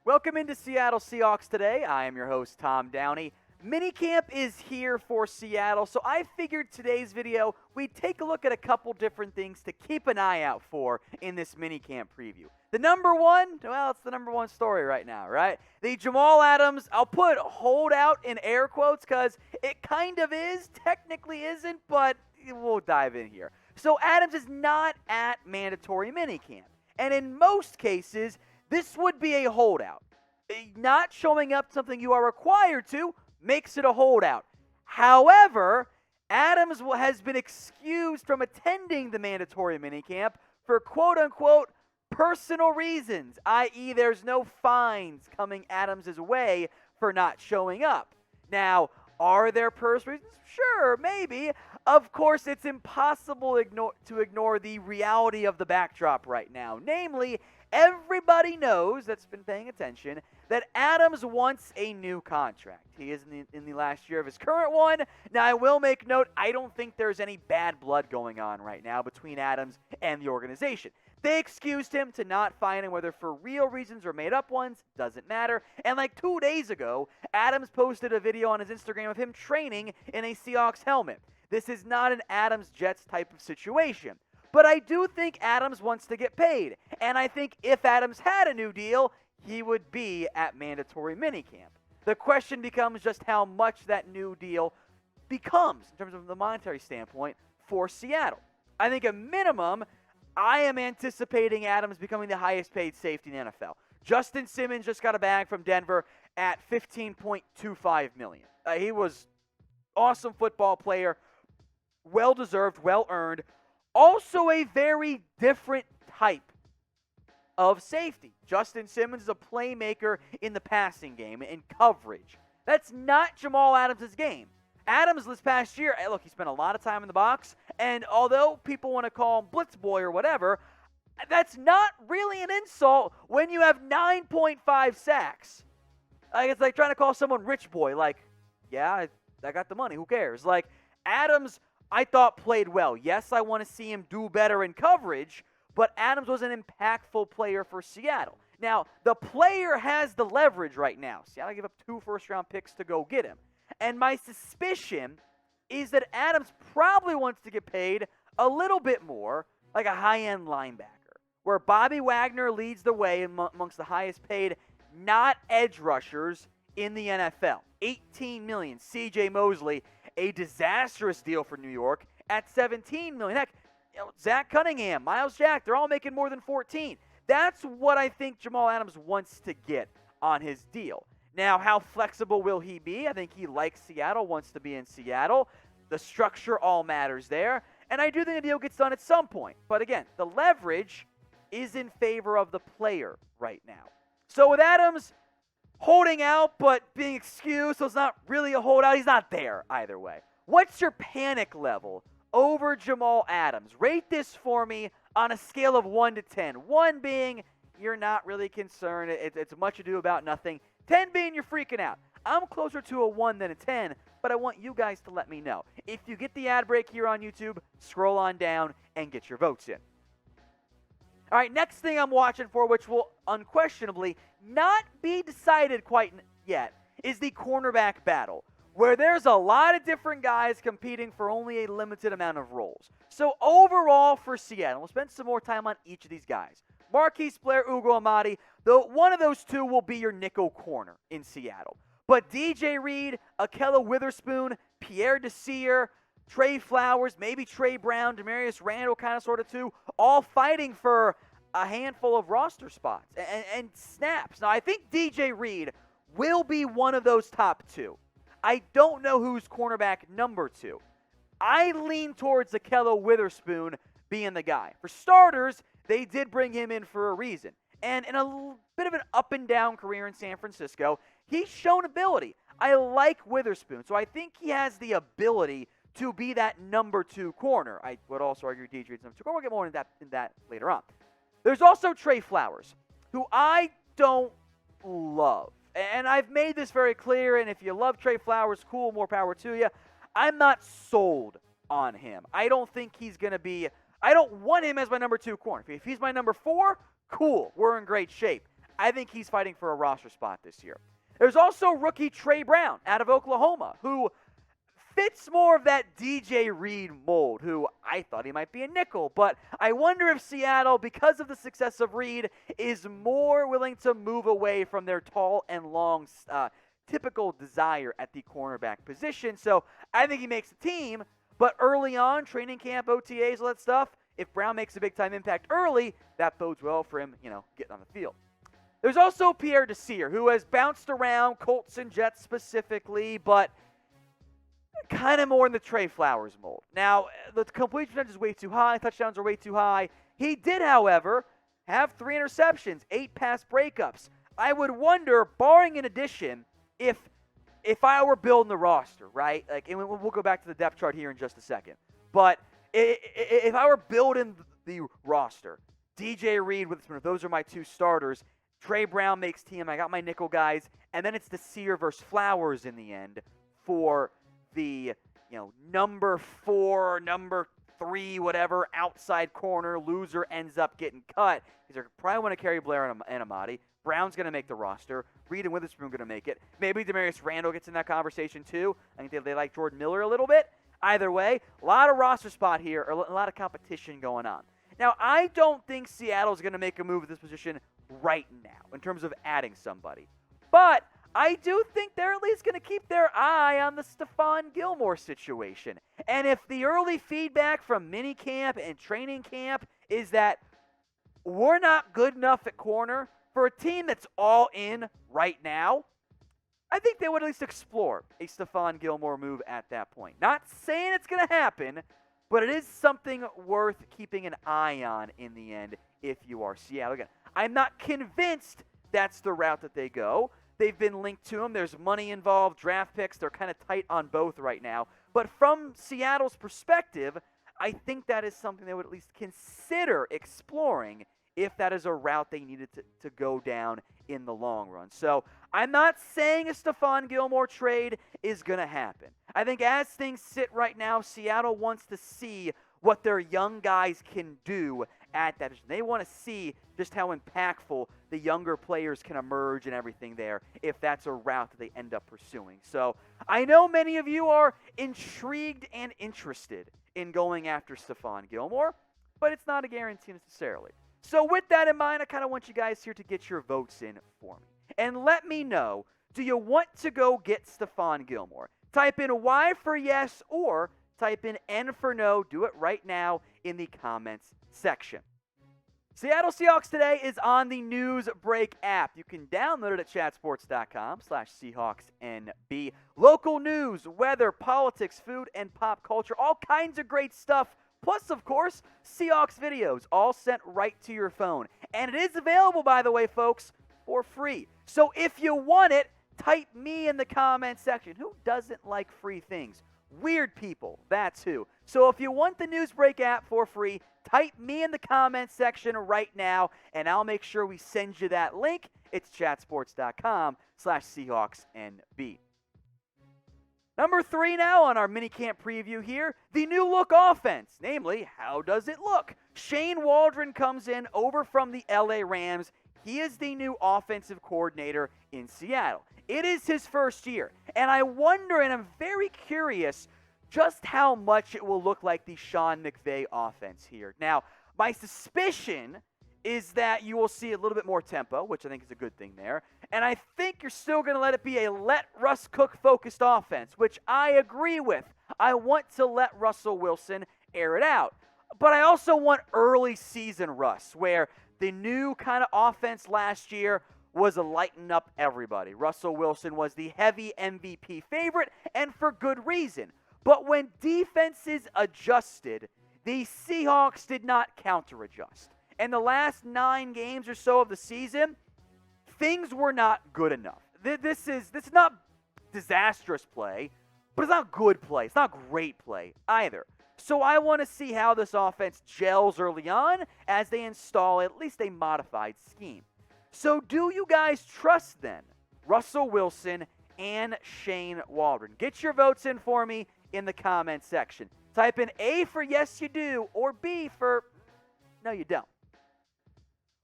Welcome into Seattle Seahawks today. I am your host, Tom Downey. Minicamp is here for Seattle, so I figured today's video, we'd take a look at a couple different things to keep an eye out for in this minicamp preview. The number one, well, it's the number one story right now, right? The Jamal Adams, I'll put holdout in air quotes because it kind of is, technically isn't, but we'll dive in here. So Adams is not at mandatory minicamp, and in most cases, this would be a holdout. Not showing up something you are required to makes it a holdout. However, Adams has been excused from attending the mandatory minicamp for quote-unquote personal reasons, i.e. there's no fines coming Adams' way for not showing up. Now, are there personal reasons? Sure, maybe. Of course, it's impossible to ignore the reality of the backdrop right now. Namely, everybody knows, that's been paying attention, that Adams wants a new contract. He is in the last year of his current one. Now, I will make note, I don't think there's any bad blood going on right now between Adams and the organization. They excused him to not fine him, whether for real reasons or made up ones, doesn't matter. And like 2 days ago, Adams posted a video on his Instagram of him training in a Seahawks helmet. This is not an Adams-Jets type of situation. But I do think Adams wants to get paid. And I think if Adams had a new deal, he would be at mandatory minicamp. The question becomes just how much that new deal becomes in terms of the monetary standpoint for Seattle. I think a minimum, I am anticipating Adams becoming the highest paid safety in the NFL. Justin Simmons just got a bag from Denver at $15.25 million. He was awesome football player, well-deserved, well-earned. Also a very different type of safety. Justin Simmons is a playmaker in the passing game and coverage. That's not Jamal Adams' game. Adams this past year, look, he spent a lot of time in the box, and although people want to call him Blitz Boy or whatever, that's not really an insult when you have 9.5 sacks. It's like trying to call someone Rich Boy. Like, yeah, I got the money. Who cares? Like, Adams, I thought played well. Yes, I want to see him do better in coverage, but Adams was an impactful player for Seattle. Now, the player has the leverage right now. Seattle gave up 2 first-round picks to go get him. And my suspicion is that Adams probably wants to get paid a little bit more like a high-end linebacker, where Bobby Wagner leads the way amongst the highest paid not edge rushers in the NFL. $18 million. C.J. Mosley, a disastrous deal for New York at $17 million. Heck, Zach Cunningham, Miles Jack, they're all making more than 14. That's what I think Jamal Adams wants to get on his deal. Now, how flexible will he be? I think he likes Seattle, wants to be in Seattle. The structure all matters there. And I do think the deal gets done at some point. But again, the leverage is in favor of the player right now. So with Adams holding out but being excused, so it's not really a holdout, he's not there either way. What's your panic level over Jamal Adams? Rate this for me on a scale of 1 to 10. 1 being you're not really concerned, it's much ado about nothing. 10 being you're freaking out. I'm closer to a 1 than a 10, but I want you guys to let me know. If you get the ad break here on YouTube, scroll on down and get your votes in. All right, next thing I'm watching for, which will unquestionably not be decided quite yet, is the cornerback battle, where there's a lot of different guys competing for only a limited amount of roles. So overall for Seattle, we'll spend some more time on each of these guys. Marquise Blair, Ugo Amadi, though one of those two will be your nickel corner in Seattle. But DJ Reed, Akella Witherspoon, Pierre Desir, Trey Flowers, maybe Trey Brown, Demarius Randall kind of sort of too, all fighting for a handful of roster spots and snaps. Now, I think DJ Reed will be one of those top 2. I don't know who's cornerback number 2. I lean towards Akella Witherspoon being the guy. For starters, they did bring him in for a reason. And in a bit of an up-and-down career in San Francisco, he's shown ability. I like Witherspoon, so I think he has the ability to be that number 2 corner. I would also argue DJ is number 2 corner. We'll get more into that later on. There's also Trey Flowers, who I don't love. And I've made this very clear, and if you love Trey Flowers, cool, more power to you. I'm not sold on him. I don't think he's going to be – I don't want him as my number 2 corner. If he's my number 4, cool, we're in great shape. I think he's fighting for a roster spot this year. There's also rookie Trey Brown out of Oklahoma, who fits more of that DJ Reed mold, who I thought he might be a nickel. But I wonder if Seattle, because of the success of Reed, is more willing to move away from their tall and long typical desire at the cornerback position. So I think he makes the team, but early on, training camp, OTAs, all that stuff, if Brown makes a big-time impact early, that bodes well for him, getting on the field. There's also Pierre Desir, who has bounced around, Colts and Jets specifically, but kind of more in the Trey Flowers mold. Now, the completion percentage is way too high, touchdowns are way too high. He did, however, have 3 interceptions, 8 pass breakups. I would wonder, barring an addition, if I were building the roster, right? And we'll go back to the depth chart here in just a second. But if I were building the roster, DJ Reed, Witherspoon, those are my 2 starters. Trey Brown makes team. I got my nickel guys. And then it's Desir versus Flowers in the end for the, number 4, number 3, whatever, outside corner. Loser ends up getting cut. Because they probably want to carry Blair and Amati. Brown's going to make the roster. Reed and Witherspoon going to make it. Maybe Demarius Randall gets in that conversation too. I think they like Jordan Miller a little bit. Either way, a lot of roster spot here, or a lot of competition going on. Now, I don't think Seattle's going to make a move at this position right now in terms of adding somebody. But I do think they're at least going to keep their eye on the Stephon Gilmore situation. And if the early feedback from minicamp and training camp is that we're not good enough at corner for a team that's all in right now, I think they would at least explore a Stephon Gilmore move at that point. Not saying it's going to happen, but it is something worth keeping an eye on in the end if you are Seattle. Again, I'm not convinced that's the route that they go. They've been linked to him. There's money involved, draft picks. They're kind of tight on both right now. But from Seattle's perspective, I think that is something they would at least consider exploring if that is a route they needed to go down in the long run. So I'm not saying a Stephon Gilmore trade is going to happen. I think as things sit right now, Seattle wants to see what their young guys can do at that. They want to see just how impactful the younger players can emerge and everything there if that's a route that they end up pursuing. So I know many of you are intrigued and interested in going after Stephon Gilmore, but it's not a guarantee necessarily. So with that in mind, I kind of want you guys here to get your votes in for me. And let me know, do you want to go get Stephon Gilmore? Type in Y for yes or type in N for no. Do it right now in the comments section. Seattle Seahawks Today is on the NewsBreak app. You can download it at chatsports.com/SeahawksNB. Local news, weather, politics, food, and pop culture. All kinds of great stuff. Plus, of course, Seahawks videos, all sent right to your phone. And it is available, by the way, folks, for free. So if you want it, type me in the comments section. Who doesn't like free things? Weird people, that's who. So if you want the NewsBreak app for free, type me in the comments section right now, and I'll make sure we send you that link. It's chatsports.com/SeahawksNB. Number 3 now on our minicamp preview here, the new look offense. Namely, how does it look? Shane Waldron comes in over from the LA Rams. He is the new offensive coordinator in Seattle. It is his first year, and I wonder, and I'm very curious, just how much it will look like the Sean McVay offense here. Now, my suspicion is that you will see a little bit more tempo, which I think is a good thing there. And I think you're still going to let it be a let Russ Cook focused offense, which I agree with. I want to let Russell Wilson air it out. But I also want early season Russ, where the new kind of offense last year was lighting up everybody. Russell Wilson was the heavy MVP favorite, and for good reason. But when defenses adjusted, the Seahawks did not counter-adjust. In the last 9 games or so of the season, things were not good enough. This is not disastrous play, but it's not good play. It's not great play either. So I want to see how this offense gels early on as they install at least a modified scheme. So do you guys trust then Russell Wilson and Shane Waldron? Get your votes in for me in the comments section. Type in A for yes you do or B for no you don't.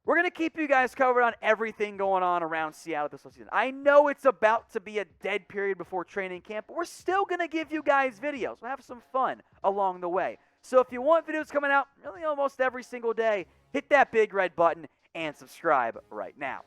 We're going to keep you guys covered on everything going on around Seattle this season. I know it's about to be a dead period before training camp, but we're still going to give you guys videos. We'll have some fun along the way. So if you want videos coming out really almost every single day, hit that big red button and subscribe right now.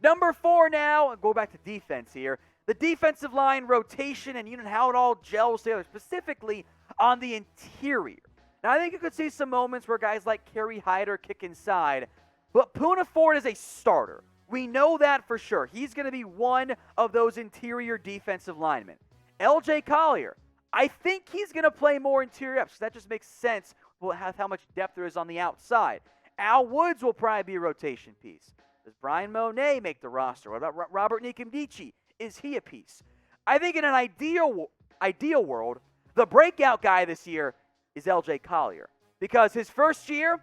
Number 4 now, go back to defense here. The defensive line rotation and how it all gels together, specifically on the interior. Now, I think you could see some moments where guys like Kerry Hyder kick inside, but Poona Ford is a starter. We know that for sure. He's going to be one of those interior defensive linemen. LJ Collier, I think he's going to play more interior reps. That just makes sense with how much depth there is on the outside. Al Woods will probably be a rotation piece. Does Brian Monet make the roster? What about Robert Nikomdici? Is he a piece? I think in an ideal world, the breakout guy this year is LJ Collier. Because his first year,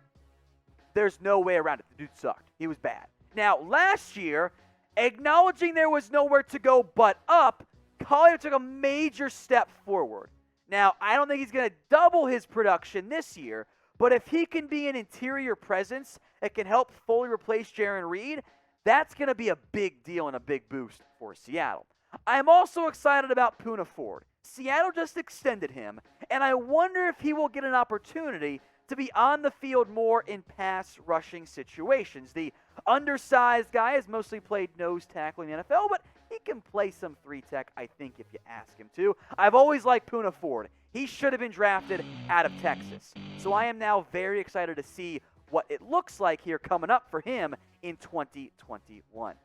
there's no way around it. The dude sucked. He was bad. Now, last year, acknowledging there was nowhere to go but up, Collier took a major step forward. Now, I don't think he's going to double his production this year, but if he can be an interior presence that can help fully replace Jarran Reed, that's going to be a big deal and a big boost for Seattle. I'm also excited about Poona Ford. Seattle just extended him, and I wonder if he will get an opportunity to be on the field more in pass rushing situations. The undersized guy has mostly played nose tackle in the NFL, but he can play some 3-tech, I think, if you ask him to. I've always liked Poona Ford. He should have been drafted out of Texas. So I am now very excited to see what it looks like here coming up for him in 2021.